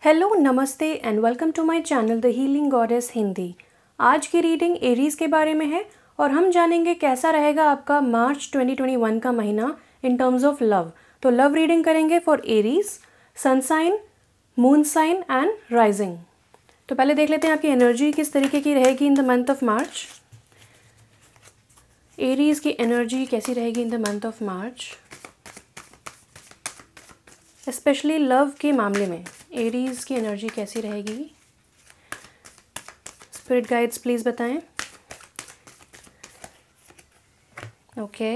Hello नमस्ते and welcome to my channel the healing goddess Hindi. आज की रीडिंग एरीज के बारे में है और हम जानेंगे कैसा रहेगा आपका मार्च 2021 का महीना इन टर्म्स ऑफ लव। तो लव रीडिंग करेंगे for Aries, sun sign, moon sign and rising. तो पहले देख लेते हैं आपकी एनर्जी किस तरीके की रहेगी इन the month of March. Aries की एनर्जी कैसी रहेगी इन the month of March, specially love के मामले में एरीज की एनर्जी कैसी रहेगी। स्पिरिट गाइड्स प्लीज़ बताएं। Okay,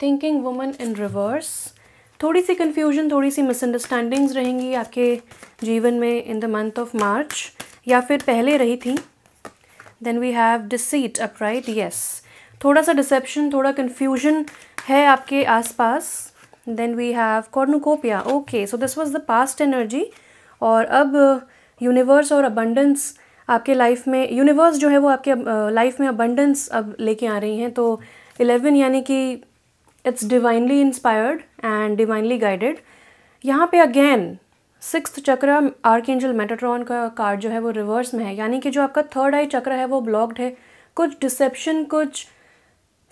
thinking woman in reverse. थोड़ी सी कन्फ्यूजन, थोड़ी सी मिसअंडरस्टैंडिंग्स रहेंगी आपके जीवन में in the month of March, या फिर पहले रही थी। Then we have deceit upright, yes, थोड़ा सा डिसेप्शन, थोड़ा कन्फ्यूजन है आपके आसपास। Then we have cornucopia. Okay, so this was the past energy और अब यूनिवर्स और अबंडेंस आपके लाइफ में, यूनिवर्स जो है वो आपके लाइफ में अबंडेंस अब लेके आ रही हैं। तो 11 यानी कि it's divinely inspired and divinely guided. यहाँ पे अगेन 6th चक्र आर्कएंजल मेटाट्रॉन का कार्ड जो है वो रिवर्स में है, यानी कि जो आपका 3rd आई चक्र है वो ब्लॉक्ड है। कुछ डिसेप्शन, कुछ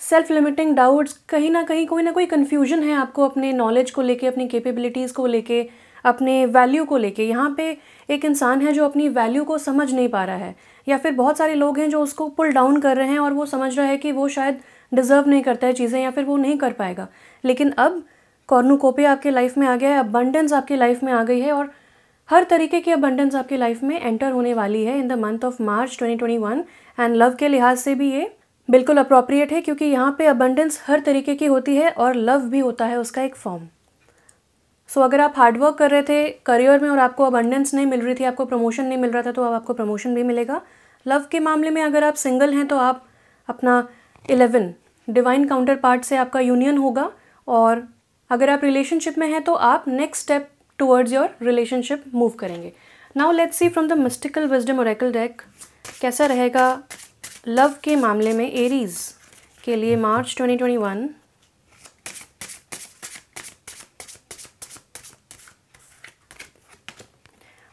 सेल्फ लिमिटिंग डाउट्स, कहीं ना कहीं कोई ना कोई कन्फ्यूजन है आपको अपने नॉलेज को लेके, अपनी कैपेबिलिटीज़ को लेके, अपने वैल्यू को लेके। यहाँ पे एक इंसान है जो अपनी वैल्यू को समझ नहीं पा रहा है, या फिर बहुत सारे लोग हैं जो उसको पुल डाउन कर रहे हैं और वो समझ रहा है कि वो शायद डिज़र्व नहीं करता है चीज़ें, या फिर वो नहीं कर पाएगा। लेकिन अब कॉर्नुकोपिया आपके लाइफ में आ गया है, अबंडेंस आपकी लाइफ में आ गई है और हर तरीके की अबंडेंस आपकी लाइफ में एंटर होने वाली है इन the month of March 2021। And love के लिहाज से भी ये बिल्कुल अप्रोप्रिएट है, क्योंकि यहाँ पे अबंडेंस हर तरीके की होती है और लव भी होता है उसका एक फॉर्म। सो अगर आप हार्डवर्क कर रहे थे करियर में और आपको अबंडेंस नहीं मिल रही थी, आपको प्रमोशन नहीं मिल रहा था, तो अब आपको प्रमोशन भी मिलेगा। लव के मामले में अगर आप सिंगल हैं तो आप अपना 11 डिवाइन काउंटर पार्ट से आपका यूनियन होगा, और अगर आप रिलेशनशिप में हैं तो आप next step towards your relationship move करेंगे। Now let's see from the mystical wisdom oracle deck कैसा रहेगा लव के मामले में एरीज के लिए March 2021।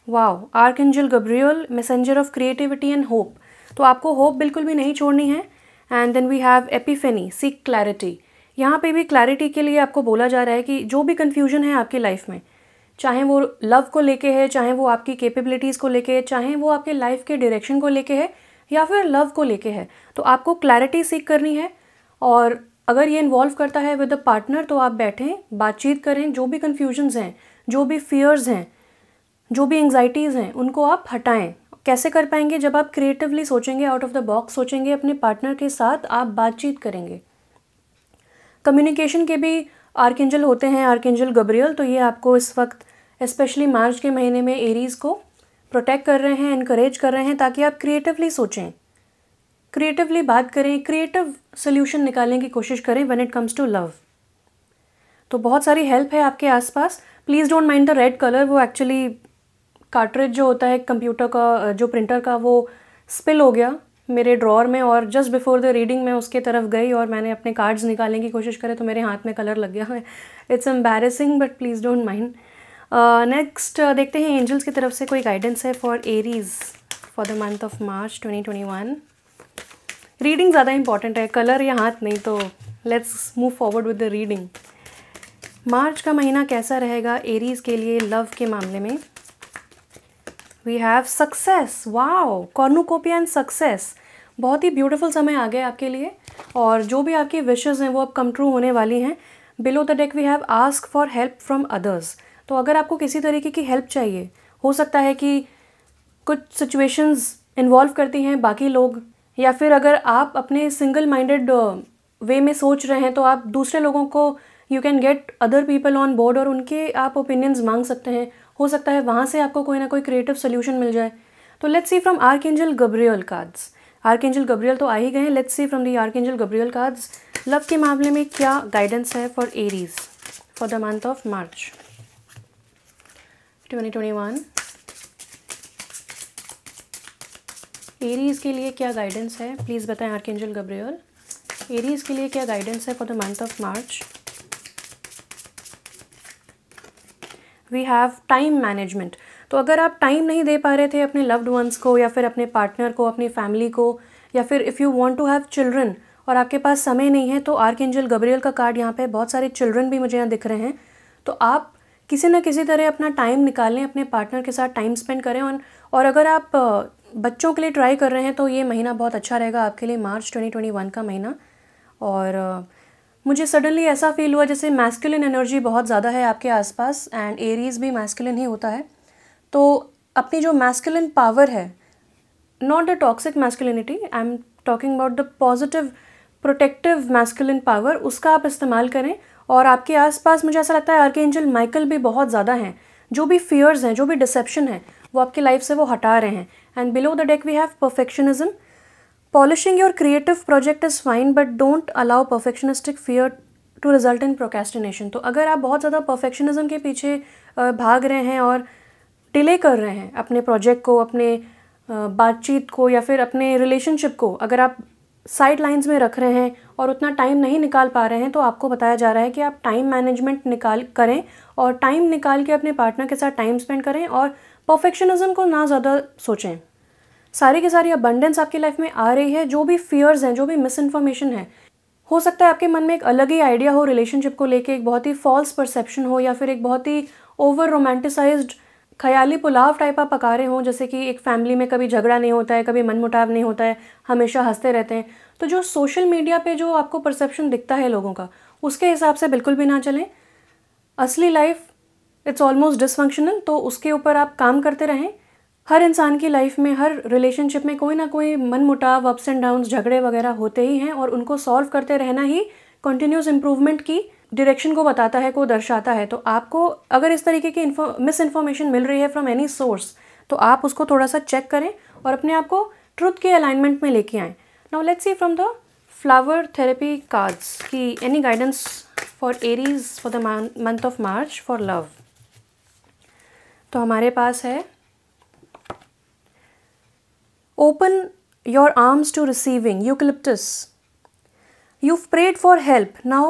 Wow, archangel Gabriel, messenger of creativity and hope. तो आपको होप बिल्कुल भी नहीं छोड़नी है। And then we have epiphany, seek clarity. यहाँ पे भी क्लैरिटी के लिए आपको बोला जा रहा है कि जो भी कन्फ्यूजन है आपकी लाइफ में, चाहे वो लव को लेके है, चाहे वो आपकी कैपेबिलिटीज़ को लेके है, चाहे वो आपके लाइफ के डायरेक्शन को लेके है, या फिर लव को लेके है, तो आपको क्लैरिटी सीख करनी है। और अगर ये इन्वॉल्व करता है विद अ पार्टनर तो आप बैठें, बातचीत करें, जो भी कन्फ्यूजन्स हैं, जो भी फियर्स हैं, जो भी एंग्जाइटीज़ हैं, उनको आप हटाएं। कैसे कर पाएंगे? जब आप क्रिएटिवली सोचेंगे, आउट ऑफ द बॉक्स सोचेंगे, अपने पार्टनर के साथ आप बातचीत करेंगे। कम्युनिकेशन के भी आर्कएंजल होते हैं, आर्कएंजल गब्रियल, तो ये आपको इस वक्त स्पेशली मार्च के महीने में एरीज़ को प्रोटेक्ट कर रहे हैं, इनकरेज कर रहे हैं, ताकि आप क्रिएटिवली सोचें, क्रिएटिवली बात करें, क्रिएटिव सोल्यूशन निकालने की कोशिश करें when it comes to love. तो बहुत सारी हेल्प है आपके आसपास। Please don't mind the red colour, वो एक्चुअली कार्ट्रिज जो होता है कंप्यूटर का, जो प्रिंटर का, वो स्पिल हो गया मेरे ड्रॉअर में, और जस्ट बिफोर द रीडिंग मैं उसके तरफ गई और मैंने अपने कार्ड्स निकालने की कोशिश करे तो मेरे हाथ में कलर लग गया। It's embarrassing but please don't mind. Next देखते हैं एंजल्स की तरफ से कोई गाइडेंस है for Aries for the month of March 2021। Reading ज़्यादा इंपॉर्टेंट है, कलर या हाथ नहीं, तो let's move forward with the reading. March का महीना कैसा रहेगा एरीज के लिए लव के मामले में? We have success. Wow, cornucopia and success. बहुत ही ब्यूटीफुल समय आ गया आपके लिए, और जो भी आपकी विशेज़ हैं वो अब कम ट्रू होने वाली हैं। Below the deck we have ask for help from others. तो अगर आपको किसी तरीके की हेल्प चाहिए, हो सकता है कि कुछ सिचुएशंस इन्वॉल्व करती हैं बाकी लोग, या फिर अगर आप अपने सिंगल माइंडेड वे में सोच रहे हैं तो आप दूसरे लोगों को, you can get other people on board और उनके आप ओपिनियंस मांग सकते हैं। हो सकता है वहाँ से आपको कोई ना कोई क्रिएटिव सोल्यूशन मिल जाए। तो let's see from archangel Gabriel cards. Archangel Gabriel तो आ ही गए, let's see from the archangel Gabriel cards love के मामले में क्या गाइडेंस है for Aries for the month of March 2021। Aries के लिए क्या गाइडेंस है प्लीज़ बताएं आर्कएंजल गब्रियल। एरीज के लिए क्या गाइडेंस है for the month of March? We have time management. तो अगर आप टाइम नहीं दे पा रहे थे अपने लव्ड वंस को या फिर अपने पार्टनर को, अपनी फैमिली को, या फिर if you want to have children और आपके पास समय नहीं है, तो आर्कएंजल गब्रियल का कार्ड यहाँ पे, बहुत सारे चिल्ड्रन भी मुझे यहाँ दिख रहे हैं। तो आप किसी न किसी तरह अपना टाइम निकालें, अपने पार्टनर के साथ टाइम स्पेंड करें। और अगर आप बच्चों के लिए ट्राई कर रहे हैं तो ये महीना बहुत अच्छा रहेगा आपके लिए, मार्च 2021 का महीना। और मुझे सडनली ऐसा फील हुआ जैसे मैस्कुलिन एनर्जी बहुत ज़्यादा है आपके आसपास, एंड एरीज भी मैस्कुलिन ही होता है। तो अपनी जो मैस्कुलिन पावर है, not the toxic masculinity, I am talking about the positive protective masculine power, उसका आप इस्तेमाल करें। और आपके आसपास मुझे ऐसा लगता है आर्कएंजल माइकल भी बहुत ज़्यादा हैं। जो भी फियर्स हैं, जो भी डिसेप्शन है, वो आपकी लाइफ से वो हटा रहे हैं। And below the deck we have perfectionism. Polishing your creative project is fine, but don't allow perfectionistic fear to result in procrastination. तो अगर आप बहुत ज़्यादा परफेक्शनिज्म के पीछे भाग रहे हैं और डिले कर रहे हैं अपने प्रोजेक्ट को, अपने बातचीत को, या फिर अपने रिलेशनशिप को, अगर आप साइड लाइंस में रख रहे हैं और उतना टाइम नहीं निकाल पा रहे हैं, तो आपको बताया जा रहा है कि आप टाइम मैनेजमेंट निकाल करें और टाइम निकाल के अपने पार्टनर के साथ टाइम स्पेंड करें और परफेक्शनिज्म को ना ज़्यादा सोचें। सारी की सारी अबंडेंस आपकी लाइफ में आ रही है। जो भी फियर्स हैं, जो भी मिस इन्फॉर्मेशन है, हो सकता है आपके मन में एक अलग ही आइडिया हो रिलेशनशिप को लेके, एक बहुत ही फॉल्स परसेप्शन हो, या फिर एक बहुत ही ओवर रोमांटिसाइज्ड ख्याली पुलाव टाइप आप पका रहे हों, जैसे कि एक फैमिली में कभी झगड़ा नहीं होता है, कभी मनमुटाव नहीं होता है, हमेशा हंसते रहते हैं। तो जो सोशल मीडिया पे जो आपको परसेप्शन दिखता है लोगों का, उसके हिसाब से बिल्कुल भी ना चलें। असली लाइफ इट्स ऑलमोस्ट डिसफंक्शनल, तो उसके ऊपर आप काम करते रहें। हर इंसान की लाइफ में, हर रिलेशनशिप में कोई ना कोई मनमुटाव, अप्स एंड डाउन्स, झगड़े वगैरह होते ही हैं, और उनको सॉल्व करते रहना ही कंटिन्यूस इंप्रूवमेंट की डायरेक्शन को बताता है, को दर्शाता है। तो आपको अगर इस तरीके की मिस इन्फॉर्मेशन मिल रही है फ्रॉम एनी सोर्स, तो आप उसको थोड़ा सा चेक करें और अपने आप को ट्रुथ के अलाइनमेंट में लेके आएँ। Now let's see from the flower therapy cards की any guidance for Aries for the month of March for love. तो हमारे पास है open your arms to receiving, eucalyptus. You've prayed for help, now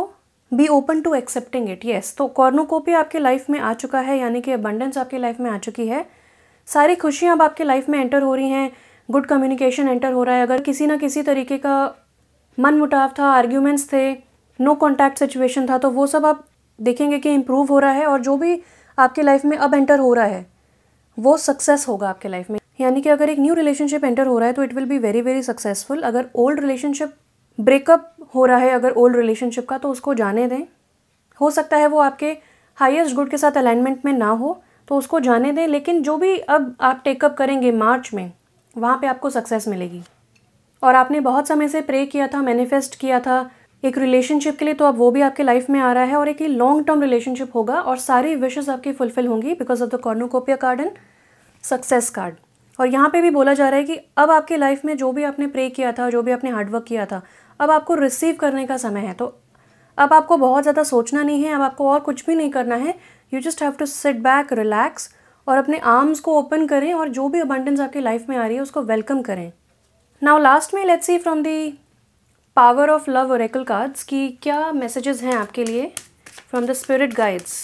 be open to accepting it. Yes, तो cornucopia आपके life में आ चुका है, यानी कि अबंडेंस आपकी लाइफ में आ चुकी है। सारी खुशियाँ अब आपके लाइफ में एंटर हो रही हैं, गुड कम्युनिकेशन एंटर हो रहा है। अगर किसी ना किसी तरीके का मन मुटाव था, आर्ग्यूमेंट्स थे, नो कॉन्टैक्ट सिचुएशन था, तो वो सब आप देखेंगे कि इम्प्रूव हो रहा है। और जो भी आपके लाइफ में अब एंटर हो रहा है वो सक्सेस होगा आपके लाइफ में। यानी कि अगर एक न्यू रिलेशनशिप एंटर हो रहा है तो it will be very very successful. अगर ओल्ड रिलेशनशिप ब्रेकअप हो रहा है, अगर ओल्ड रिलेशनशिप का, तो उसको जाने दें। हो सकता है वो आपके हाईएस्ट गुड के साथ अलाइनमेंट में ना हो, तो उसको जाने दें। लेकिन जो भी अब आप टेकअप करेंगे मार्च में, वहाँ पे आपको सक्सेस मिलेगी। और आपने बहुत समय से प्रे किया था, मैनिफेस्ट किया था एक रिलेशनशिप के लिए, तो अब वो भी आपके लाइफ में आ रहा है और एक लॉन्ग टर्म रिलेशनशिप होगा और सारी विशेस आपकी फुलफिल होंगी because of the cornucopia card and success card. और यहाँ पे भी बोला जा रहा है कि अब आपके लाइफ में जो भी आपने प्रे किया था, जो भी आपने हार्डवर्क किया था, अब आपको रिसीव करने का समय है। तो अब आपको बहुत ज़्यादा सोचना नहीं है, अब आपको और कुछ भी नहीं करना है। You just have to sit back, relax और अपने आर्म्स को ओपन करें और जो भी अबंडेंस आपकी लाइफ में आ रही है उसको वेलकम करें। नाउ लास्ट में let's see from the power of love Oracle cards की क्या मैसेजेस हैं आपके लिए फ्रॉम द स्पिरिट गाइड्स।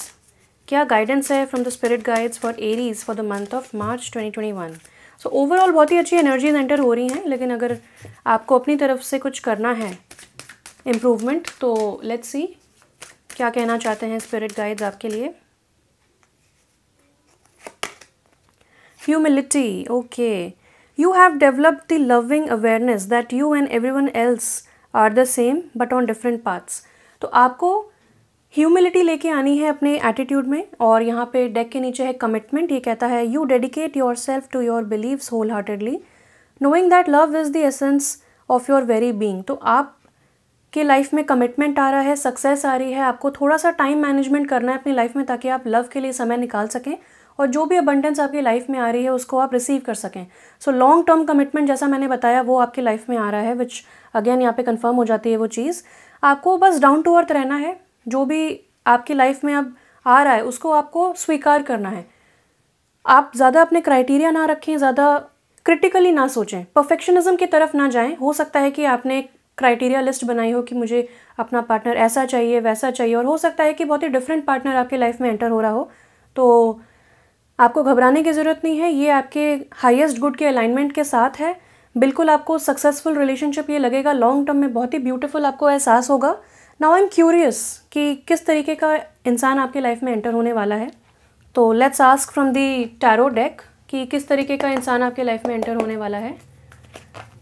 क्या गाइडेंस है from the spirit guides for Aries for the month of March 2021। So overall बहुत ही अच्छी एनर्जीज एंटर हो रही हैं, लेकिन अगर आपको अपनी तरफ से कुछ करना है इम्प्रूवमेंट, तो लेट्स सी क्या कहना चाहते हैं स्पिरिट गाइड्स आपके लिए। Humility, okay. You have developed the loving awareness that you and everyone else are the same but on different paths. तो आपको ह्यूमिलिटी लेके आनी है अपने एटीट्यूड में। और यहाँ पे डेक के नीचे है कमिटमेंट। ये कहता है you dedicate yourself to your believes wholeheartedly knowing that love is the essence of your very being. तो आप के लाइफ में कमिटमेंट आ रहा है, सक्सेस आ रही है, आपको थोड़ा सा टाइम मैनेजमेंट करना है अपनी लाइफ में ताकि आप लव के लिए समय निकाल सकें और जो भी अबंडेंस आपकी लाइफ में आ रही है उसको आप रिसीव कर सकें। सो लॉन्ग टर्म कमिटमेंट जैसा मैंने बताया वो आपकी लाइफ में आ रहा है, विच अगेन यहाँ पे कंफर्म हो जाती है वो चीज़। आपको बस डाउन टू अर्थ रहना है। जो भी आपकी लाइफ में अब आ रहा है उसको आपको स्वीकार करना है। आप ज़्यादा अपने क्राइटेरिया ना रखें, ज़्यादा क्रिटिकली ना सोचें, परफेक्शनिज्म की तरफ ना जाएं। हो सकता है कि आपने क्राइटेरिया लिस्ट बनाई हो कि मुझे अपना पार्टनर ऐसा चाहिए, वैसा चाहिए, और हो सकता है कि बहुत ही डिफरेंट पार्टनर आपकी लाइफ में एंटर हो रहा हो। तो आपको घबराने की ज़रूरत नहीं है, ये आपके हाईएस्ट गुड के अलाइनमेंट के साथ है। बिल्कुल आपको सक्सेसफुल रिलेशनशिप ये लगेगा, लॉन्ग टर्म में बहुत ही ब्यूटीफुल आपको एहसास होगा। नाउ आई एम क्यूरियस कि किस तरीके का इंसान आपकी लाइफ में एंटर होने वाला है। तो let's ask from the tarot deck कि किस तरीके का इंसान आपके लाइफ में एंटर होने वाला है।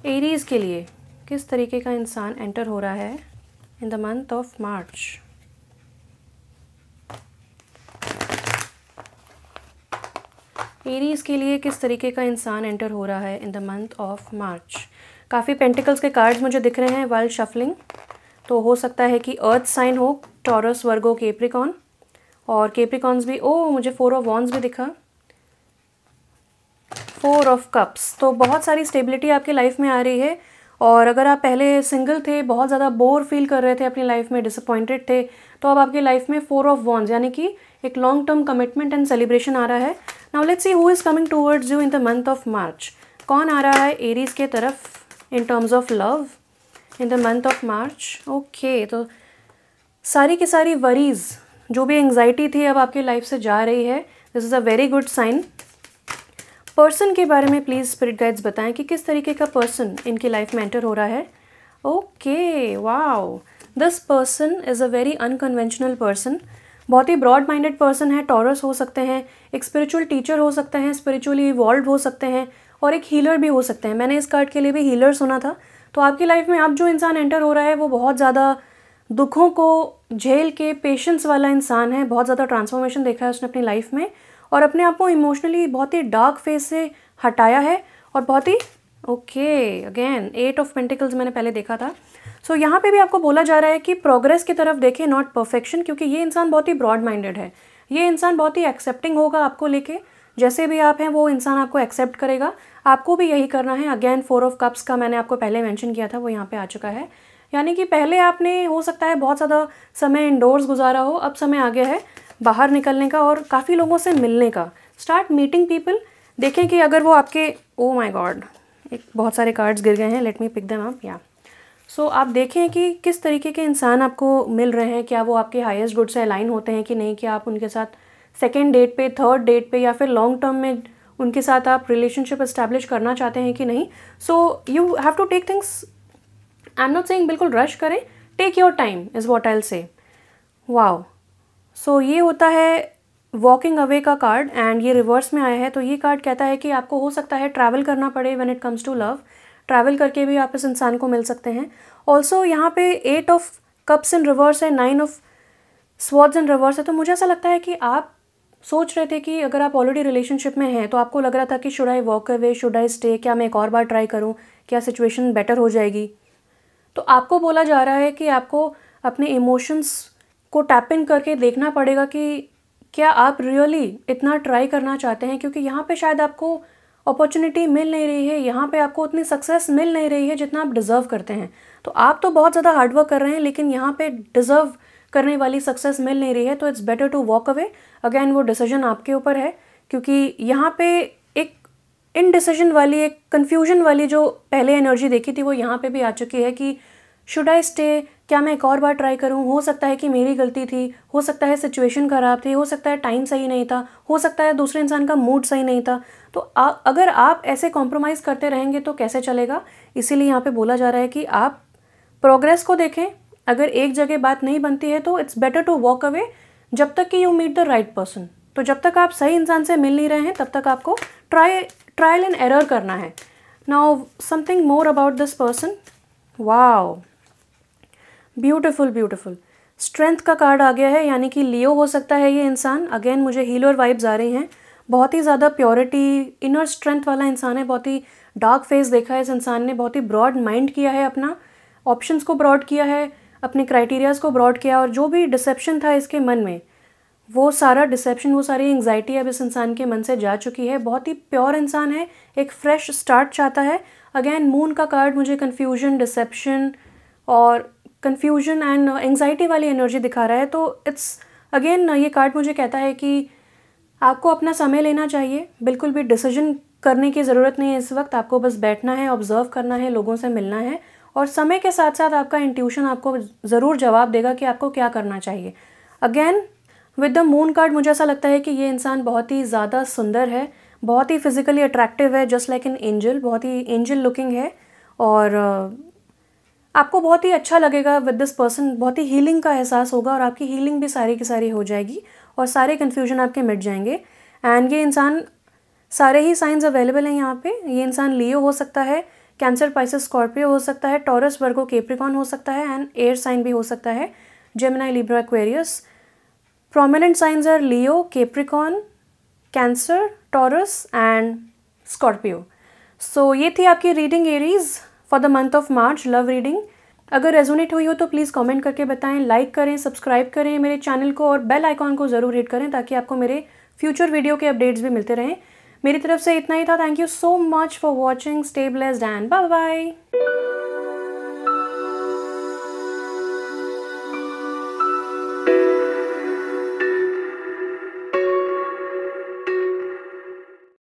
एरीज़ के लिए किस तरीके का इंसान एंटर हो रहा है इन the month of March. Aries के लिए किस तरीके का इंसान एंटर हो रहा है इन द मंथ ऑफ मार्च। काफ़ी पेंटिकल्स के कार्ड्स मुझे दिख रहे हैं वाइल शफलिंग। तो हो सकता है कि अर्थ साइन हो, टॉरस, वर्गो, कैप्रिकॉन, और कैप्रिकॉन्स भी। मुझे 4 ऑफ वॉन्ड्स भी दिखा, 4 ऑफ कप्स। तो बहुत सारी स्टेबिलिटी आपकी लाइफ में आ रही है। और अगर आप पहले सिंगल थे, बहुत ज़्यादा बोर फील कर रहे थे अपनी लाइफ में, डिसअपॉइंटेड थे, तो अब आपकी लाइफ में 4 ऑफ वॉन्ड्स यानी कि एक long term commitment and celebration आ रहा है। Now let's see who is coming towards you in the month of March. कौन आ रहा है एरीज़ के तरफ in terms of love in the month of March. Okay, तो सारी की सारी वरीज, जो भी एंग्जाइटी थी, अब आपकी लाइफ से जा रही है। This is a very good sign. Person के बारे में प्लीज़ स्पिरिट गाइड्स बताएं कि किस तरीके का पर्सन इनकी लाइफ में एंटर हो रहा है। Okay, wow, this person is a very unconventional person. बहुत ही ब्रॉड माइंडेड पर्सन है। टॉरस हो सकते हैं, एक स्पिरिचुअल टीचर हो सकते हैं, स्पिरिचुअली इवॉल्व हो सकते हैं, और एक हीलर भी हो सकते हैं। मैंने इस कार्ड के लिए भी हीलर सुना था। तो आपकी लाइफ में अब जो इंसान एंटर हो रहा है वो बहुत ज़्यादा दुखों को झेल के पेशेंस वाला इंसान है। बहुत ज़्यादा ट्रांसफॉर्मेशन देखा है उसने अपनी लाइफ में, और अपने आप को इमोशनली बहुत ही डार्क फेज से हटाया है, और बहुत ही ओके, अगेन 8 ऑफ पेंटिकल्स मैंने पहले देखा था। सो यहाँ पे भी आपको बोला जा रहा है कि प्रोग्रेस की तरफ देखें, नॉट परफेक्शन, क्योंकि ये इंसान बहुत ही ब्रॉड माइंडेड है। ये इंसान बहुत ही एक्सेप्टिंग होगा आपको लेके, जैसे भी आप हैं वो इंसान आपको एक्सेप्ट करेगा। आपको भी यही करना है। अगेन 4 ऑफ कप्स का मैंने आपको पहले मेंशन किया था, वो यहाँ पे आ चुका है। यानी कि पहले आपने हो सकता है बहुत ज़्यादा समय इंडोर्स गुजारा हो, अब समय आ गया है बाहर निकलने का और काफ़ी लोगों से मिलने का। Start meeting people. देखें कि अगर वो आपके, ओ माय गॉड, एक बहुत सारे कार्ड्स गिर गए हैं, let me pick them up. या सो आप देखें कि किस तरीके के इंसान आपको मिल रहे हैं। क्या वो आपके हाईएस्ट गुड से अलाइन होते हैं कि नहीं, कि आप उनके साथ सेकेंड डेट पे, थर्ड डेट पे, या फिर लॉन्ग टर्म में उनके साथ आप रिलेशनशिप इस्टेब्लिश करना चाहते हैं कि नहीं। So you have to take things, I am not saying बिल्कुल रश करें, take your time is what I will say. Wow, so ये होता है वॉकिंग अवे का कार्ड, एंड ये रिवर्स में आया है। तो ये कार्ड कहता है कि आपको हो सकता है ट्रैवल करना पड़े when it comes to love. Travel करके भी आप इस इंसान को मिल सकते हैं। ऑल्सो यहाँ पे 8 ऑफ कप्स इन रिवर्स है, 9 ऑफ स्वॉर्ड्स इन रिवर्स है। तो मुझे ऐसा लगता है कि आप सोच रहे थे कि अगर आप ऑलरेडी रिलेशनशिप में हैं तो आपको लग रहा था कि should I walk away, should I stay, क्या मैं एक और बार ट्राई करूँ, क्या सिचुएशन बेटर हो जाएगी। तो आपको बोला जा रहा है कि आपको अपने इमोशंस को टैप इन करके देखना पड़ेगा कि क्या आप रियली इतना ट्राई करना चाहते हैं, क्योंकि यहाँ पे शायद आपको अपॉर्चुनिटी मिल नहीं रही है, यहाँ पे आपको उतनी सक्सेस मिल नहीं रही है जितना आप डिज़र्व करते हैं। तो आप तो बहुत ज़्यादा हार्डवर्क कर रहे हैं, लेकिन यहाँ पे डिज़र्व करने वाली सक्सेस मिल नहीं रही है। तो it's better to walk away. Again वो डिसीजन आपके ऊपर है, क्योंकि यहाँ पे एक इनडिसीजन वाली, एक कन्फ्यूजन वाली जो पहले एनर्जी देखी थी वो यहाँ पे भी आ चुकी है कि शुड आई स्टे, क्या मैं एक और बार ट्राई करूं, हो सकता है कि मेरी गलती थी, हो सकता है सिचुएशन ख़राब थी, हो सकता है टाइम सही नहीं था, हो सकता है दूसरे इंसान का मूड सही नहीं था। तो अगर आप ऐसे कॉम्प्रोमाइज़ करते रहेंगे तो कैसे चलेगा। इसीलिए यहाँ पे बोला जा रहा है कि आप प्रोग्रेस को देखें। अगर एक जगह बात नहीं बनती है तो it's better to walk away जब तक कि you meet the right person. तो जब तक आप सही इंसान से मिल नहीं रहे हैं तब तक आपको ट्रायल एंड एरर करना है। Now something more about this person. Wow, beautiful beautiful. Strength का कार्ड आ गया है, यानी कि लियो हो सकता है ये इंसान। अगेन मुझे हीलर वाइब्स आ रही हैं। बहुत ही ज़्यादा प्योरिटी, इनर स्ट्रेंथ वाला इंसान है। बहुत ही डार्क फेस देखा है इस इंसान ने। बहुत ही ब्रॉड माइंड किया है, अपना ऑप्शंस को ब्रॉड किया है, अपने क्राइटेरियाज़ को ब्रॉड किया, और जो भी डिसेप्शन था इसके मन में, वो सारा डिसेप्शन, वो सारी एंग्जाइटी अब इस इंसान के मन से जा चुकी है। बहुत ही प्योर इंसान है, एक फ्रेश स्टार्ट चाहता है। अगेन मून का कार्ड मुझे कन्फ्यूजन, डिसेप्शन और कन्फ्यूजन एंड एंग्जाइटी वाली एनर्जी दिखा रहा है। तो इट्स अगेन ये कार्ड मुझे कहता है कि आपको अपना समय लेना चाहिए। बिल्कुल भी डिसीजन करने की ज़रूरत नहीं है इस वक्त। आपको बस बैठना है, ऑब्जर्व करना है, लोगों से मिलना है, और समय के साथ साथ आपका इंट्यूशन आपको ज़रूर जवाब देगा कि आपको क्या करना चाहिए। Again with the moon card मुझे ऐसा लगता है कि ये इंसान बहुत ही ज़्यादा सुंदर है, बहुत ही फिजिकली अट्रैक्टिव है, जस्ट लाइक एन एंजल, बहुत ही एंजल लुकिंग है। और आपको बहुत ही अच्छा लगेगा विद दिस पर्सन, बहुत ही हीलिंग का एहसास होगा और आपकी हीलिंग भी सारी की सारी हो जाएगी और सारे कन्फ्यूजन आपके मिट जाएंगे। एंड ये इंसान, सारे ही साइंस अवेलेबल हैं यहाँ पे। ये इंसान लियो हो सकता है, कैंसर, पाइसेस, स्कॉर्पियो हो सकता है, टॉरस, वर्गो, कैप्रिकॉर्न हो सकता है एंड एयर साइन भी हो सकता है, Gemini, Libra, Aquarius. Prominent signs are Leo, Capricorn, Cancer, Taurus and Scorpio. So ये थी आपकी reading Aries for the month of March, love reading. अगर रेजोनेट हुई हो तो प्लीज़ कमेंट करके बताएं, लाइक करें, सब्सक्राइब करें मेरे चैनल को और बेल आइकॉन को ज़रूर हिट करें ताकि आपको मेरे फ्यूचर वीडियो के अपडेट्स भी मिलते रहें। मेरी तरफ से इतना ही था। Thank you so much for watching. Stay blessed and bye bye.